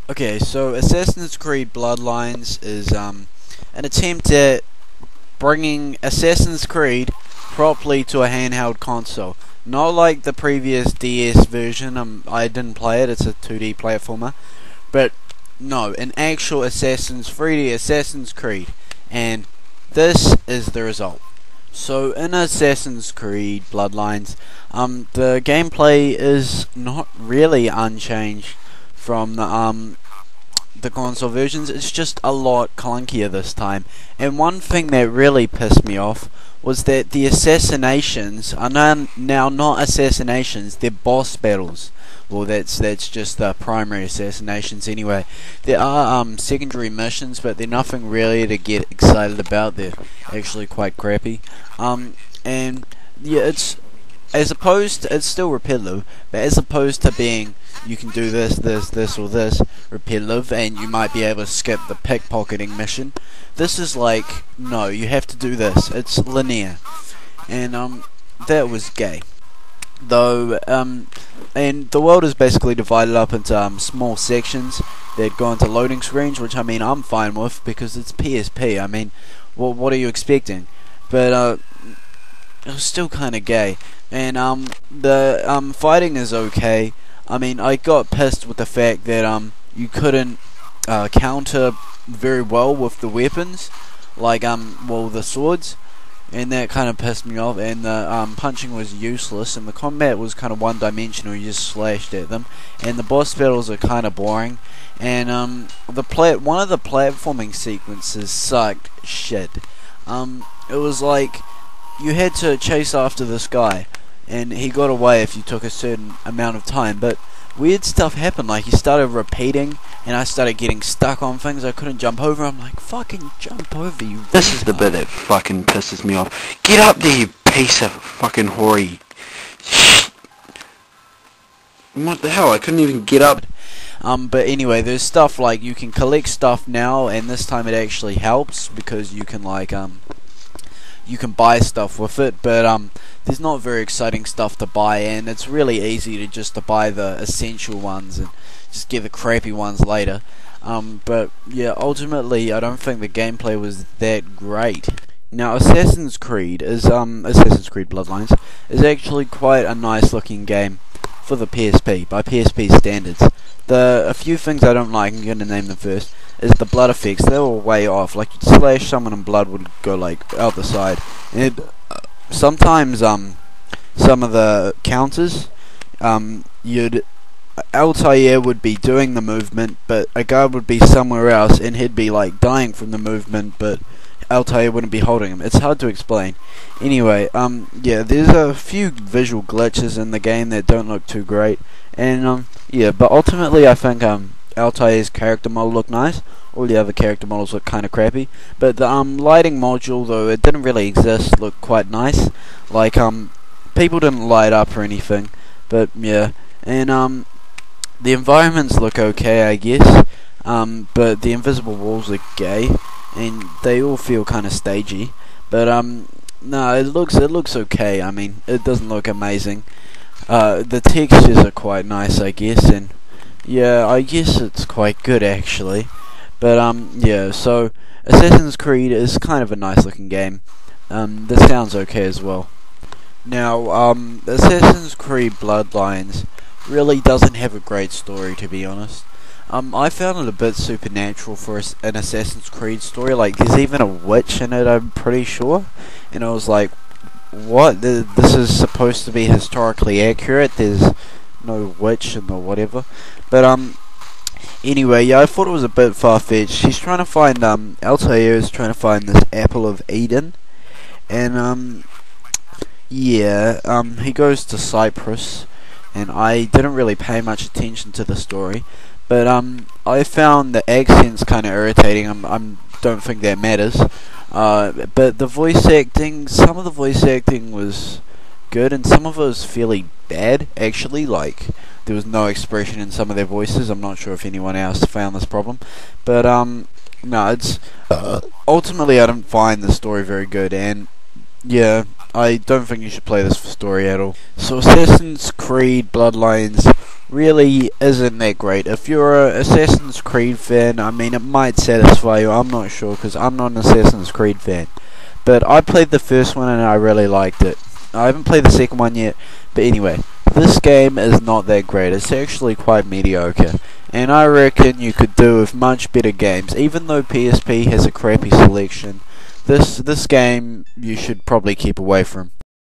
Okay, so Assassin's Creed Bloodlines is an attempt at bringing Assassin's Creed properly to a handheld console. Not like the previous DS version. I didn't play it. It's a 2D platformer, but no, an actual 3D Assassin's Creed, and this is the result. So in Assassin's Creed Bloodlines, the gameplay is not really unchanged from the console versions. It's just a lot clunkier this time. And one thing that really pissed me off was that the assassinations are now not assassinations, they're boss battles. Well, that's just the primary assassinations anyway. There are secondary missions, but they're nothing really to get excited about. They're actually quite crappy. And yeah, it's still repetitive, but as opposed to being you can do this, or this repetitive, and you might be able to skip the pickpocketing mission, this is like, no, you have to do this. It's linear, and that was gay. Though, and the world is basically divided up into small sections that go into loading screens, which I mean I'm fine with because it's PSP. I mean, what are you expecting? But it was still kind of gay. And the fighting is okay. I mean, I got pissed with the fact that you couldn't counter very well with the weapons, like the swords, and that kind of pissed me off. And the punching was useless, and the combat was kind of one-dimensional. You just slashed at them, and the boss battles are kind of boring. And one of the platforming sequences sucked shit. It was like you had to chase after this guy, and he got away if you took a certain amount of time, but weird stuff happened. Like, he started repeating, and I started getting stuck on things I couldn't jump over. I'm like, fucking jump over, you. This is the bit that fucking pisses me off. Get up there, you piece of fucking hoary shit. What the hell? I couldn't even get up. But anyway, there's stuff like you can collect stuff now, and this time it actually helps because you can you can buy stuff with it, but there's not very exciting stuff to buy, and it's really easy to just buy the essential ones and just get the crappy ones later. But yeah, ultimately I don't think the gameplay was that great. Now Assassin's Creed Bloodlines is actually quite a nice looking game for the PSP, by PSP standards. A few things I don't like, I'm going to name them first, is the blood effects. They were way off. Like, you'd slash someone and blood would go like out the side. And sometimes some of the counters, Altair would be doing the movement, but a guy would be somewhere else and he'd be like dying from the movement, but Altair wouldn't be holding him. It's hard to explain. Anyway, yeah, there's a few visual glitches in the game that don't look too great, and yeah, but ultimately I think Altair's character model looked nice. All the other character models look kind of crappy, but the lighting module, though it didn't really exist, looked quite nice. Like people didn't light up or anything, but yeah, and the environments look okay, I guess. But the invisible walls are gay, and they all feel kind of stagey. But no, it looks okay. I mean, it doesn't look amazing. The textures are quite nice, I guess, and yeah, I guess it's quite good actually. But yeah, so Assassin's Creed is kind of a nice looking game. This sounds okay as well. Now, Assassin's Creed Bloodlines really doesn't have a great story, to be honest. I found it a bit supernatural for an Assassin's Creed story. Like, there's even a witch in it, I'm pretty sure. And I was like, what? This is supposed to be historically accurate. There's no witch in the whatever. But, anyway, yeah, I thought it was a bit far-fetched. She's trying to find, Altair is trying to find this Apple of Eden. And, yeah, he goes to Cyprus. And I didn't really pay much attention to the story. But I found the accents kind of irritating. I don't think that matters. But the voice acting, some of the voice acting was good, and some of it was fairly bad, actually. Like, there was no expression in some of their voices. I'm not sure if anyone else found this problem. But, no, it's... ultimately, I don't find the story very good, and... yeah, I don't think you should play this for story at all. So Assassin's Creed Bloodlines really isn't that great. If you're an Assassin's Creed fan, I mean, it might satisfy you. I'm not sure because I'm not an Assassin's Creed fan. But I played the first one and I really liked it. I haven't played the second one yet, but anyway, this game is not that great. It's actually quite mediocre, and I reckon you could do with much better games. Even though PSP has a crappy selection, this game you should probably keep away from.